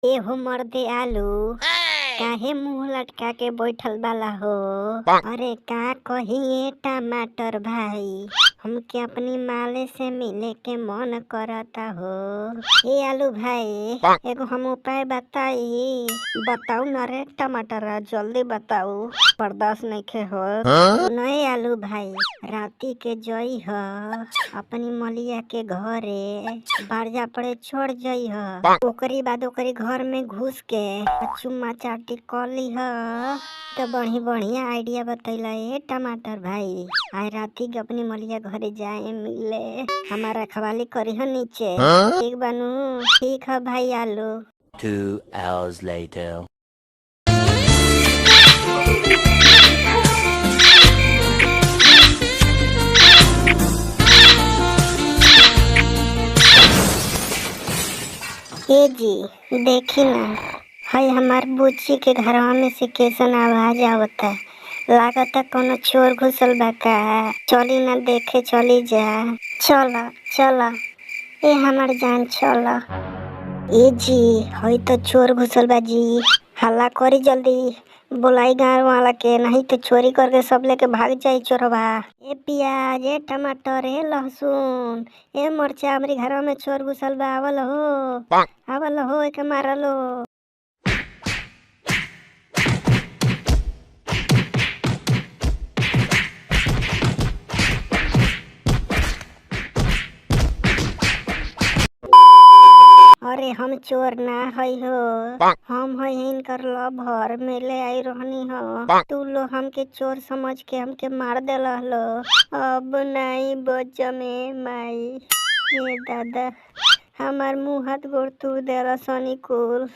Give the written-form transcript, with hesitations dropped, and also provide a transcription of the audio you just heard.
एहो मर्दे आलू काहे मुंह लटका के बैठल बाला हो। अरे का कहिए टमाटर भाई, हमके अपनी माले से मिले के मन करता हो। ए आलू भाई एगो हम उपाय बताई, बताऊ न रे टमाटर, जल्दी बताऊ, बर्दाश्त नइखे हो। नहीं आलू भाई, राती के जई ह अपनी मलिया के घरे बारजा पड़े छोड़ जई ह, ओकरी बाद ओकरी घर में घुस के चुम्मा चाटी कर ली ह। तो बढ़िया आइडिया बतैला ए टमाटर भाई। आज राती के अपनी मलिया घरे जाए मिले, हमारा खवाली करी ह नीचे। ठीक बानू? ठीक है भाई आलू। 2 hours later. ए जी देखी ना, हई हमार बुच्ची के घरवा में से कैसन आवाज आवता। लागता कोनो चोर घुसल बा का। चली ना देखे चली जा। चला चला ए हमार जान चला। ए जी हई तो चोर घुसल बा जी, हल्ला करी जल्दी, बुलाई गाँव वाला के, नहीं तो चोरी करके सब लेके भाग जाई चोरवा। ए प्याज, ए टमाटर, ए लहसुन, ए मरचा, हमारी घरवा में चोर घुसल बा, आवल हो आवल हो, एके मारलो। अरे हम चोर ना हई हो, हम हई इनकर लभर, मिले आई रहनी हो। तू लो हमके चोर समझ के हमके मार देला लो। अब नहीं बचमे माई। ये दादा हमार मुंह हाथ गोड़ तू देला सनी कुल।